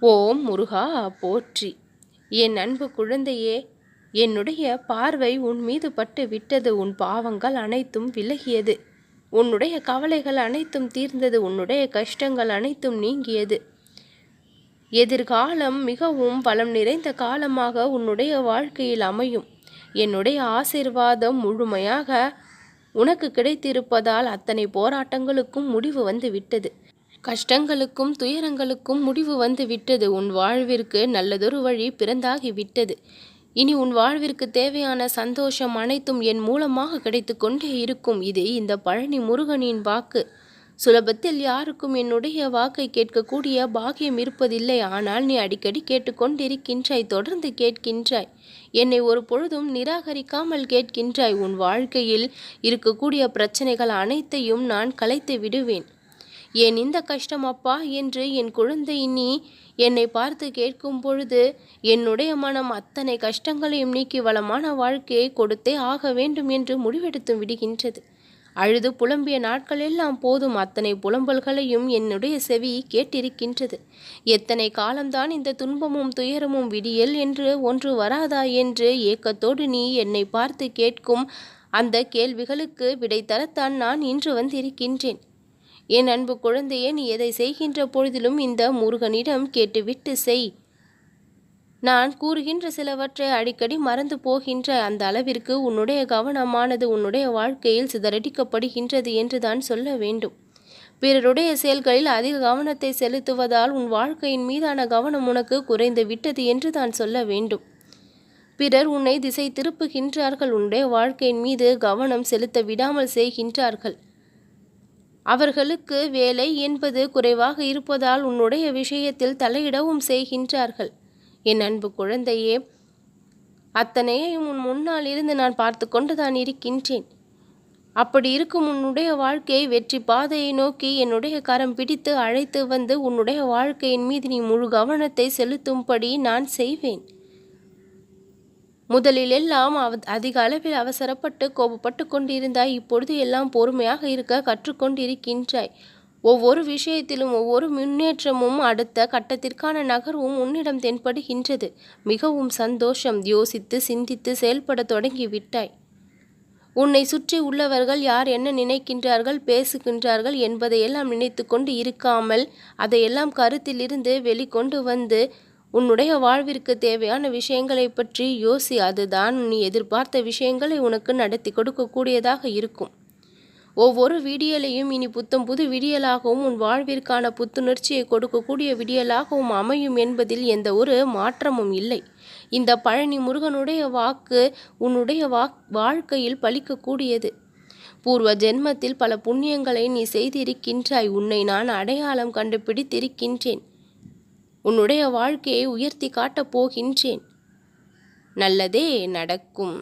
ஓம் முருகா போற்றி. என் அன்பு குழந்தையே, என்னுடைய பார்வை உன் மீது பட்டு விட்டது. உன் பாவங்கள் அனைத்தும் விலகியது. உன்னுடைய கவலைகள் அனைத்தும் தீர்ந்தது. உன்னுடைய கஷ்டங்கள் அனைத்தும் நீங்கியது. எதிர்காலம் மிகவும் பலம் நிறைந்த காலமாக உன்னுடைய வாழ்க்கையில் அமையும். என்னுடைய ஆசீர்வாதம் முழுமையாக உனக்கு கிடைத்திருப்பதால் அத்தனை போராட்டங்களுக்கும் முடிவு வந்து விட்டது. கஷ்டங்களுக்கும் துயரங்களுக்கும் முடிவு வந்து விட்டது. உன் வாழ்விற்கு நல்லதொரு வழி பிறந்தாகி விட்டது. இனி உன் வாழ்விற்கு தேவையான சந்தோஷம் அனைத்தும் என் மூலமாக கிடைத்து கொண்டே இருக்கும். இது இந்த பழனி முருகனின் வாக்கு. சுலபத்தில் யாருக்கும் என்னுடைய வாக்கை கேட்கக்கூடிய பாக்கியம் இருப்பதில்லை. ஆனால் நீ அடிக்கடி கேட்டுக்கொண்டிருக்கின்றாய், தொடர்ந்து கேட்கின்றாய். என்னை ஒரு பொழுதும் நிராகரிக்காமல் கேட்கின்றாய். உன் வாழ்க்கையில் இருக்கக்கூடிய பிரச்சனைகள் அனைத்தையும் நான் கலைத்து விடுவேன். ஏன் இந்த கஷ்டம் அப்பா என்று என் குழந்தை நீ என்னை பார்த்து கேட்கும் பொழுது என்னுடைய மனம் அத்தனை கஷ்டங்களையும் நீக்கி வளமான வாழ்க்கையை கொடுத்தே ஆக வேண்டும் என்று முடிவெடுத்து விடுகின்றது. அழுது புலம்பிய நாட்கள் எல்லாம் போதும். அத்தனை புலம்பல்களையும் என்னுடைய செவி கேட்டிருக்கின்றது. எத்தனை காலம்தான் இந்த துன்பமும் துயரமும், விடியல் என்று ஒன்று வராதா என்று ஏக்கத்தோடு நீ என்னை பார்த்து கேட்கும் அந்த கேள்விகளுக்கு விடை தரத்தான் நான் இன்று வந்திருக்கின்றேன். என் அன்பு குழந்தையே, நீ எதை செய்கின்ற பொழுதிலும் இந்த முருகனிடம் கேட்டுவிட்டு செய். நான் கூறுகின்ற சிலவற்றை அடிக்கடி மறந்து போகின்ற அந்த அளவிற்கு உன்னுடைய கவனமானது உன்னுடைய வாழ்க்கையில் சிதறடிக்கப்படுகின்றது என்று தான் சொல்ல வேண்டும். பிறருடைய செயல்களில் அதிக கவனத்தை செலுத்துவதால் உன் வாழ்க்கையின் மீதான கவனம் உனக்கு குறைந்து விட்டது என்று தான் சொல்ல வேண்டும். பிறர் உன்னை திசை திருப்புகின்றார்கள். உன்னுடைய வாழ்க்கையின் மீது கவனம் செலுத்த விடாமல் செய்கின்றார்கள். அவர்களுக்கு வேலை என்பது குறைவாக இருப்பதால் உன்னுடைய விஷயத்தில் தலையிடவும் செய்கின்றார்கள். என் அன்பு குழந்தையே, அத்தனையும் உன் முன்னால் இருந்து நான் பார்த்து கொண்டுதான் இருக்கின்றேன். அப்படி இருக்கும் உன்னுடைய வாழ்க்கையை வெற்றி பாதையை நோக்கி என்னுடைய கரம் பிடித்து அழைத்து வந்து உன்னுடைய வாழ்க்கையின் மீது நீ முழு கவனத்தை செலுத்தும்படி நான் செய்வேன். முதலில் எல்லாம் அதிக அளவில் அவசரப்பட்டு கோபப்பட்டு கொண்டிருந்தாய். இப்பொழுது எல்லாம் பொறுமையாக இருக்க கற்றுக்கொண்டிருக்கின்றாய். ஒவ்வொரு விஷயத்திலும் ஒவ்வொரு முன்னேற்றமும் அடுத்த கட்டத்திற்கான நகர்வும் உன்னிடம் தென்படுகின்றது. மிகவும் சந்தோஷம். யோசித்து சிந்தித்து செயல்பட தொடங்கிவிட்டாய். உன்னை சுற்றி உள்ளவர்கள் யார் என்ன நினைக்கின்றார்கள், பேசுகின்றார்கள் என்பதையெல்லாம் நினைத்து கொண்டு இருக்காமல் அதையெல்லாம் கருத்தில் இருந்து வெளிக்கொண்டு வந்து உன்னுடைய வாழ்விற்கு தேவையான விஷயங்களை பற்றி யோசி. அதுதான் நீ எதிர்பார்த்த விஷயங்களை உனக்கு நடத்தி கொடுக்கக்கூடியதாக இருக்கும். ஒவ்வொரு விடியலையும் இனி புத்தம் புது விடியலாகவும் உன் வாழ்விற்கான புத்துணர்ச்சியை கொடுக்கக்கூடிய விடியலாகவும் அமையும் என்பதில் எந்த ஒரு மாற்றமும் இல்லை. இந்த பழனி முருகனுடைய வாக்கு உன்னுடைய வாழ்க்கையில் பலிக்கக்கூடியது. பூர்வ ஜென்மத்தில் பல புண்ணியங்களை நீ செய்திருக்கின்றாய். உன்னை நான் அடையாளம் கண்டுபிடித்திருக்கின்றேன். உன்னுடைய வாழ்க்கையை உயர்த்தி காட்டப் போகின்றேன். நல்லதே நடக்கும்.